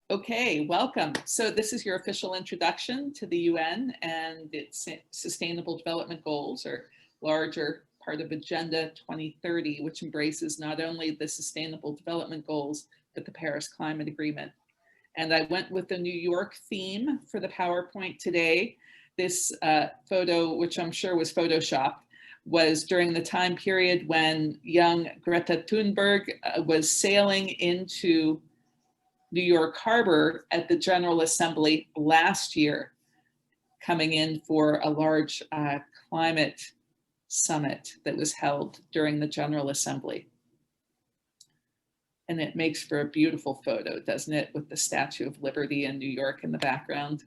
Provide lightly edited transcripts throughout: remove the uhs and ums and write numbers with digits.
Okay, welcome. So this is your official introduction to the UN and its Sustainable Development Goals, or larger part of Agenda 2030, which embraces not only the Sustainable Development Goals, but the Paris Climate Agreement. And I went with the New York theme for the PowerPoint today. This photo, which I'm sure was Photoshopped, was during the time period when young Greta Thunberg was sailing into New York Harbor at the General Assembly last year, coming in for a large climate summit that was held during the General Assembly. And it makes for a beautiful photo, doesn't it, with the Statue of Liberty in New York in the background.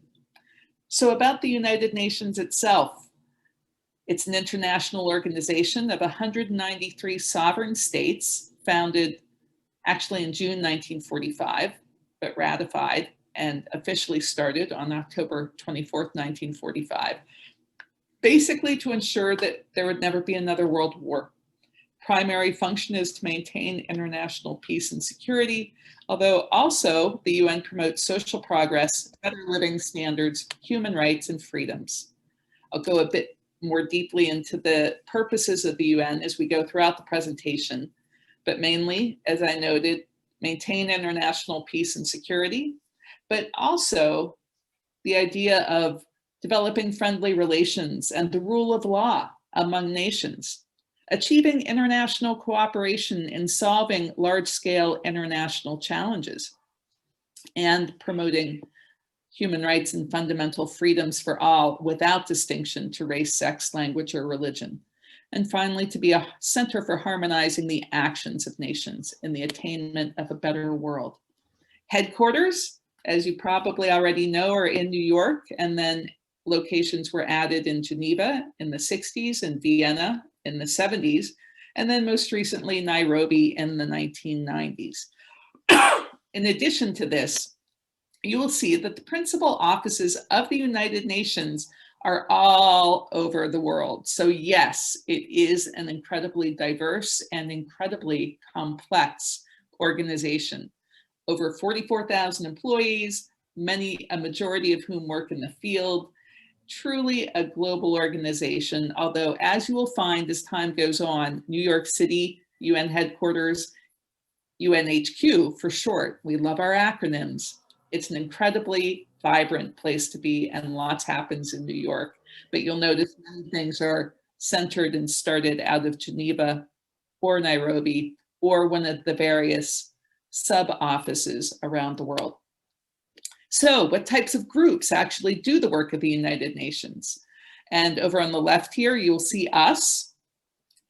So about the United Nations itself, it's an international organization of 193 sovereign states, founded actually in June 1945, but ratified and officially started on October 24th, 1945, basically to ensure that there would never be another world war. Primary function is to maintain international peace and security, although also the UN promotes social progress, better living standards, human rights, and freedoms. I'll go a bit more deeply into the purposes of the UN as we go throughout the presentation, but mainly, as I noted, maintain international peace and security, but also the idea of developing friendly relations and the rule of law among nations, achieving international cooperation in solving large-scale international challenges, and promoting human rights and fundamental freedoms for all without distinction to race, sex, language, or religion. And finally, to be a center for harmonizing the actions of nations in the attainment of a better world. Headquarters, as you probably already know, are in New York, and then locations were added in Geneva in the 60s and Vienna in the 70s, and then most recently Nairobi in the 1990s. In addition to this, you will see that the principal offices of the United Nations are all over the world. So yes, it is an incredibly diverse and incredibly complex organization. Over 44,000 employees, a majority of whom work in the field, truly a global organization, although as you will find as time goes on, New York City, UN headquarters, UNHQ for short, we love our acronyms. It's an incredibly vibrant place to be, and lots happens in New York. But you'll notice many things are centered and started out of Geneva or Nairobi or one of the various sub-offices around the world. So what types of groups actually do the work of the United Nations? And over on the left here, you'll see us,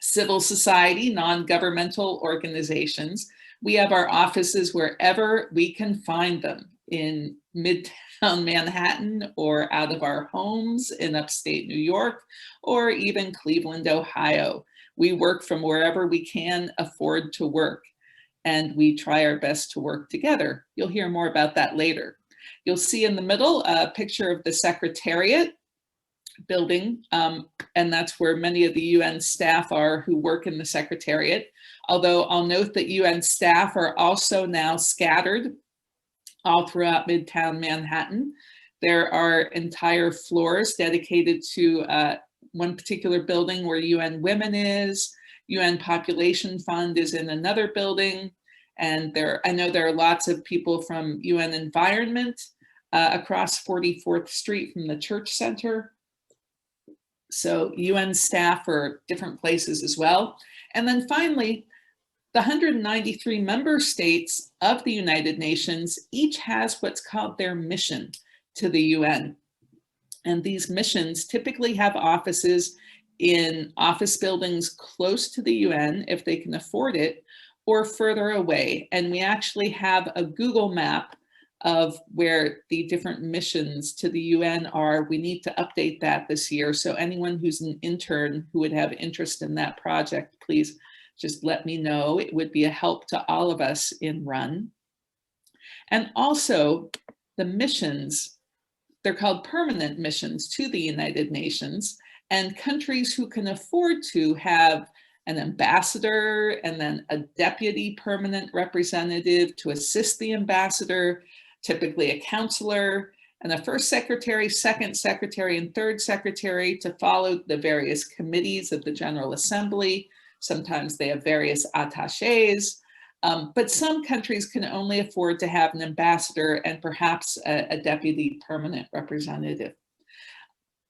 civil society, non-governmental organizations. We have our offices wherever we can find them, in Midtown Manhattan or out of our homes in upstate New York, or even Cleveland, Ohio. We work from wherever we can afford to work, and we try our best to work together. You'll hear more about that later. You'll see in the middle a picture of the Secretariat building, and that's where many of the UN staff are who work in the Secretariat. Although I'll note that UN staff are also now scattered all throughout Midtown Manhattan. There are entire floors dedicated to one particular building where UN Women is. UN Population Fund is in another building. And I know there are lots of people from UN Environment across 44th Street from the Church Center. So UN staff are different places as well. And then finally, the 193 member states of the United Nations each has what's called their mission to the UN. And these missions typically have offices in office buildings close to the UN if they can afford it, or further away. And we actually have a Google map of where the different missions to the UN are. We need to update that this year. So anyone who's an intern who would have interest in that project, please just let me know. It would be a help to all of us in RUN. And also the missions, they're called permanent missions to the United Nations, and countries who can afford to have an ambassador and then a deputy permanent representative to assist the ambassador typically a counselor, and a first secretary, second secretary, and third secretary to follow the various committees of the General Assembly. Sometimes they have various attachés, but some countries can only afford to have an ambassador and perhaps a deputy permanent representative.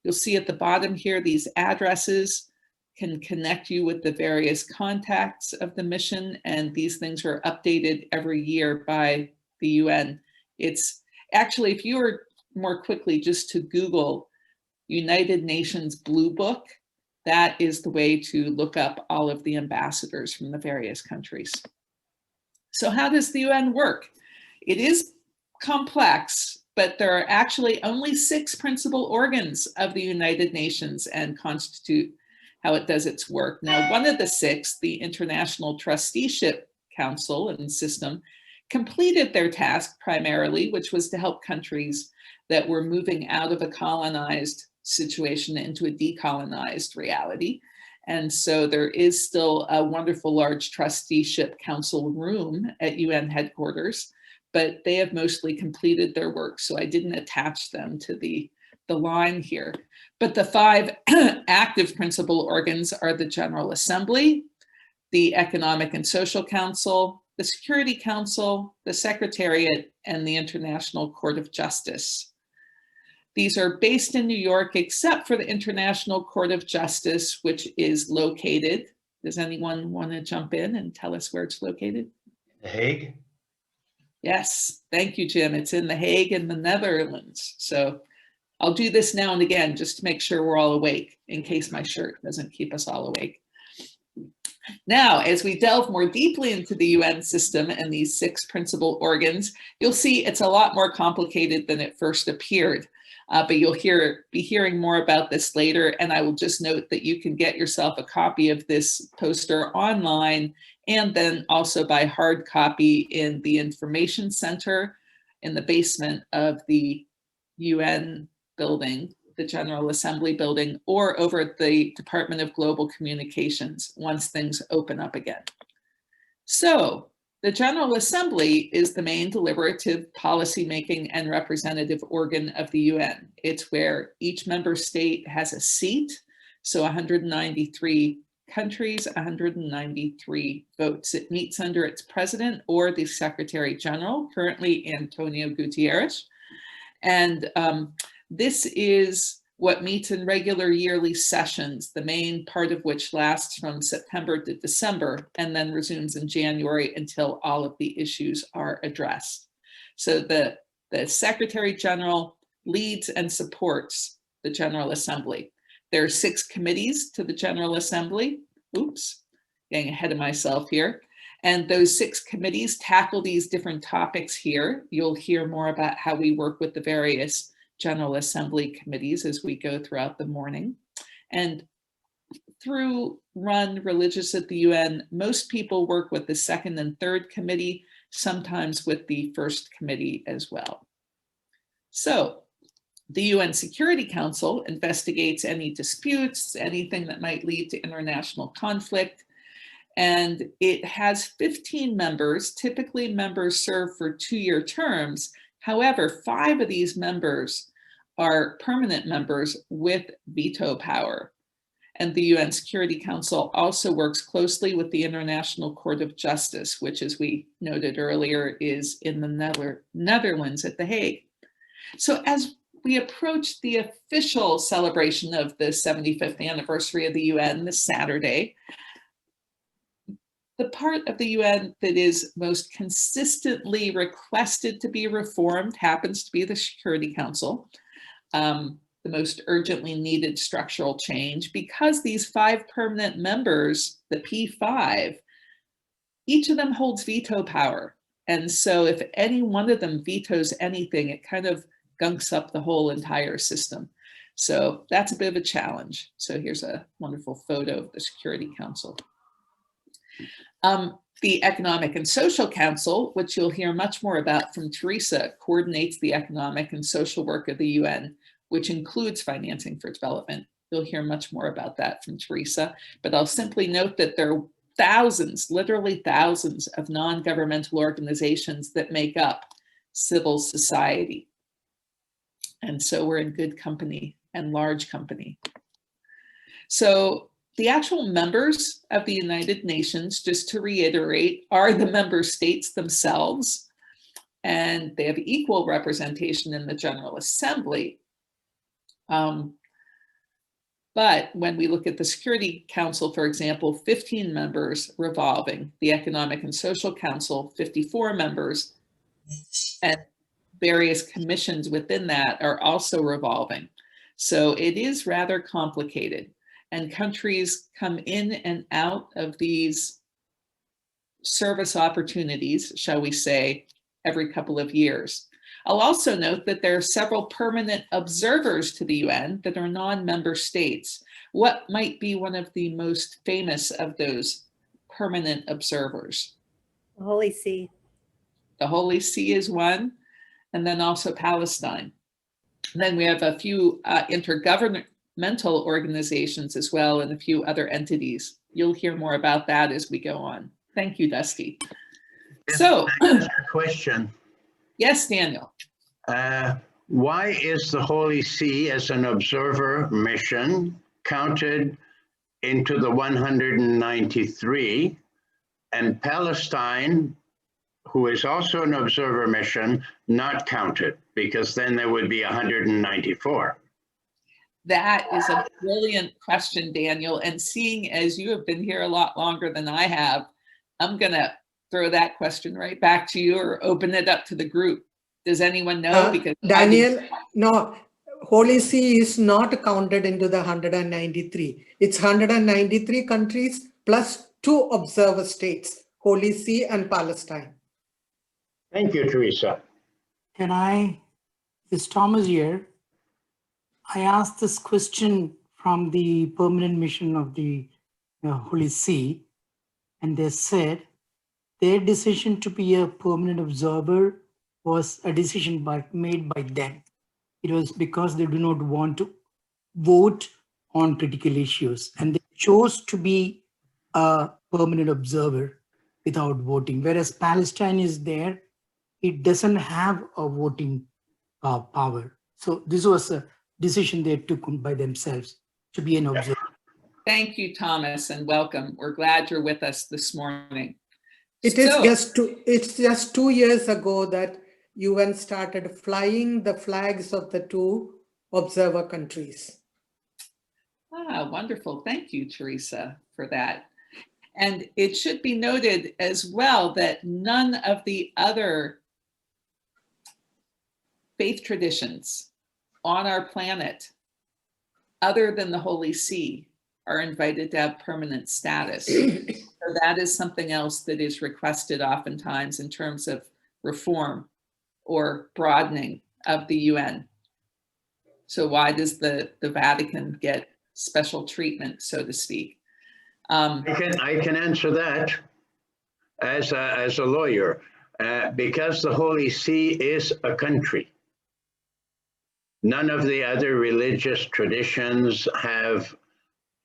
You'll see at the bottom here, these addresses can connect you with the various contacts of the mission, and these things are updated every year by the UN. It's actually, if you were more quickly just to Google United Nations Blue Book, that is the way to look up all of the ambassadors from the various countries. So how does the UN work? It is complex, but there are actually only 6 principal organs of the United Nations and constitute how it does its work. Now, one of the 6, the International Trusteeship Council and System, completed their task primarily, which was to help countries that were moving out of a colonized situation into a decolonized reality. And so there is still a wonderful large trusteeship council room at UN headquarters, but they have mostly completed their work. So I didn't attach them to the line here. But the 5 active principal organs are the General Assembly, the Economic and Social Council, the Security Council, the Secretariat, and the International Court of Justice. These are based in New York, except for the International Court of Justice, which is located. Does anyone want to jump in and tell us where it's located? The Hague? Yes, thank you, Jim. It's in The Hague in the Netherlands. So I'll do this now and again just to make sure we're all awake in case my shirt doesn't keep us all awake. Now, as we delve more deeply into the UN system and these 6 principal organs, you'll see it's a lot more complicated than it first appeared. But you'll be hearing more about this later. And I will just note that you can get yourself a copy of this poster online and then also by hard copy in the Information Center in the basement of the UN building, the General Assembly building, or over at the Department of Global Communications once things open up again. So the General Assembly is the main deliberative, policymaking, and representative organ of the UN. It's where each member state has a seat, so 193 countries, 193 votes. It meets under its president or the Secretary General, currently Antonio Guterres. And this is what meets in regular yearly sessions, the main part of which lasts from September to December and then resumes in January until all of the issues are addressed. So the Secretary General leads and supports the General Assembly. There are 6 committees to the General Assembly. Oops, getting ahead of myself here. And those 6 committees tackle these different topics here. You'll hear more about how we work with the various General Assembly committees as we go throughout the morning. And through Run Religious at the UN, most people work with the 2nd and 3rd committee, sometimes with the 1st committee as well. So the UN Security Council investigates any disputes, anything that might lead to international conflict. And it has 15 members. Typically, members serve for 2-year terms. However, 5 of these members are permanent members with veto power. And the UN Security Council also works closely with the International Court of Justice, which, as we noted earlier, is in the Netherlands at The Hague. So as we approach the official celebration of the 75th anniversary of the UN this Saturday, the part of the UN that is most consistently requested to be reformed happens to be the Security Council, the most urgently needed structural change, because these 5 permanent members, the P5, each of them holds veto power. And so if any one of them vetoes anything, it kind of gunks up the whole entire system. So that's a bit of a challenge. So here's a wonderful photo of the Security Council. The Economic and Social Council, which you'll hear much more about from Teresa, coordinates the economic and social work of the UN, which includes financing for development. You'll hear much more about that from Teresa, but I'll simply note that there are thousands, literally thousands of non-governmental organizations that make up civil society. And so we're in good company and large company. So the actual members of the United Nations, just to reiterate, are the member states themselves, and they have equal representation in the General Assembly. But when we look at the Security Council, for example, 15 members revolving, the Economic and Social Council, 54 members, and various commissions within that are also revolving. So it is rather complicated, and countries come in and out of these service opportunities, shall we say, every couple of years. I'll also note that there are several permanent observers to the UN that are non-member states. What might be one of the most famous of those permanent observers? The Holy See. The Holy See is one, and then also Palestine. And then we have a few intergovernmental organizations as well, and a few other entities. You'll hear more about that as we go on. Thank you, Dusty. So, question. Yes, Daniel. Why is the Holy See as an observer mission counted into the 193, and Palestine, who is also an observer mission, not counted, because then there would be 194? That is a brilliant question, Daniel. And seeing as you have been here a lot longer than I have, I'm going to throw that question right back to you, or open it up to the group. Does anyone know? Because Daniel, no, Holy See is not counted into the 193. It's 193 countries plus 2 observer states, Holy See and Palestine. Thank you, Teresa. It's Thomas here. I asked this question from the permanent mission of the Holy See, and they said their decision to be a permanent observer was a decision made by them. It was because they do not want to vote on critical issues, and they chose to be a permanent observer without voting. Whereas Palestine is there, it doesn't have a voting power. So this was a decision they took by themselves to be an observer. Thank you, Thomas, and welcome. We're glad you're with us this morning. It's just 2 years ago that UN started flying the flags of the 2 observer countries. Ah, wonderful. Thank you, Teresa, for that. And it should be noted as well that none of the other faith traditions on our planet, other than the Holy See, are invited to have permanent status. So that is something else that is requested oftentimes in terms of reform or broadening of the UN. So why does the Vatican get special treatment, so to speak? I can answer that as a lawyer, because the Holy See is a country. None of the other religious traditions have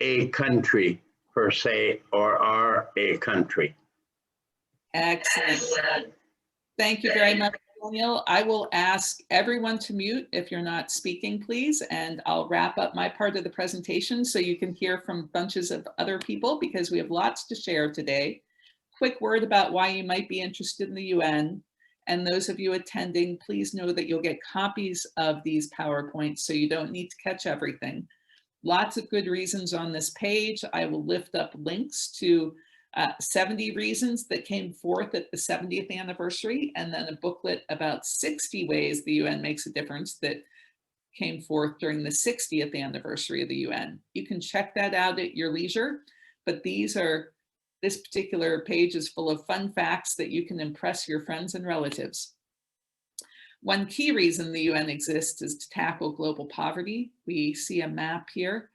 a country per se, or are a country. Excellent. Thank you very much, Daniel. I will ask everyone to mute if you're not speaking, please, and I'll wrap up my part of the presentation so you can hear from bunches of other people, because we have lots to share today. Quick word about why you might be interested in the UN. And those of you attending, please know that you'll get copies of these PowerPoints, so you don't need to catch everything. Lots of good reasons on this page. I will lift up links to 70 reasons that came forth at the 70th anniversary, and then a booklet about 60 ways the UN makes a difference that came forth during the 60th anniversary of the UN. You can check that out at your leisure, but this particular page is full of fun facts that you can impress your friends and relatives. One key reason the UN exists is to tackle global poverty. We see a map here,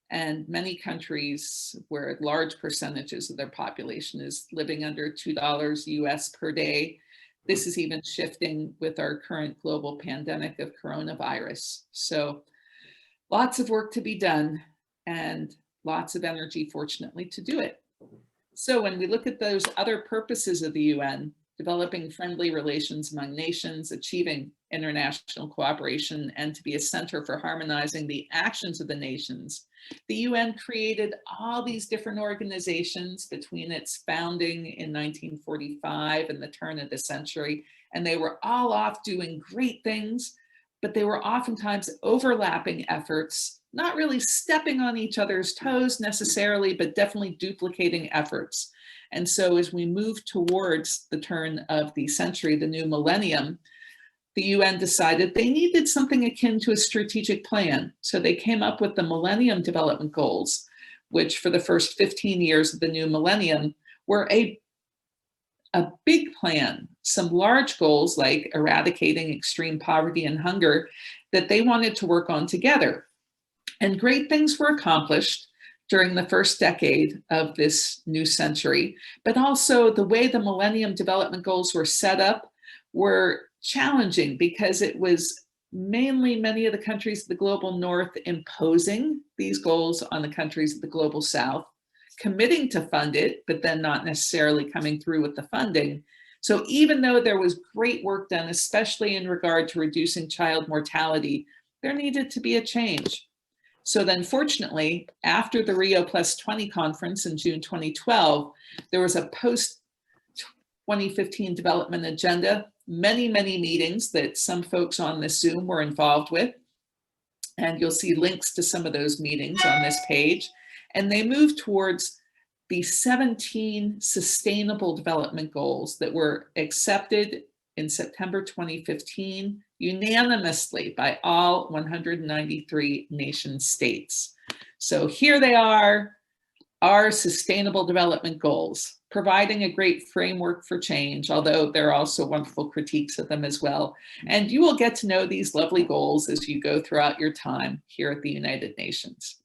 and many countries where large percentages of their population is living under $2 US per day. This is even shifting with our current global pandemic of coronavirus. So lots of work to be done and lots of energy, fortunately, to do it. So when we look at those other purposes of the UN, developing friendly relations among nations, achieving international cooperation, and to be a center for harmonizing the actions of the nations, the UN created all these different organizations between its founding in 1945 and the turn of the century, and they were all off doing great things, but they were oftentimes overlapping efforts, not really stepping on each other's toes necessarily, but definitely duplicating efforts. And so as we move towards the turn of the century, the new millennium, the UN decided they needed something akin to a strategic plan. So they came up with the Millennium Development Goals, which for the first 15 years of the new millennium were a big plan, some large goals like eradicating extreme poverty and hunger that they wanted to work on together. And great things were accomplished during the first decade of this new century, but also the way the Millennium Development Goals were set up were challenging because it was mainly many of the countries of the global north imposing these goals on the countries of the global south, committing to fund it, but then not necessarily coming through with the funding. So even though there was great work done, especially in regard to reducing child mortality, there needed to be a change. So then fortunately, after the Rio Plus 20 conference in June 2012, there was a post-2015 development agenda, many meetings that some folks on this Zoom were involved with. And you'll see links to some of those meetings on this page. And they moved towards the 17 sustainable development goals that were accepted in September 2015 unanimously by all 193 nation states. So here they are, our sustainable development goals, providing a great framework for change, although there are also wonderful critiques of them as well. And you will get to know these lovely goals as you go throughout your time here at the United Nations.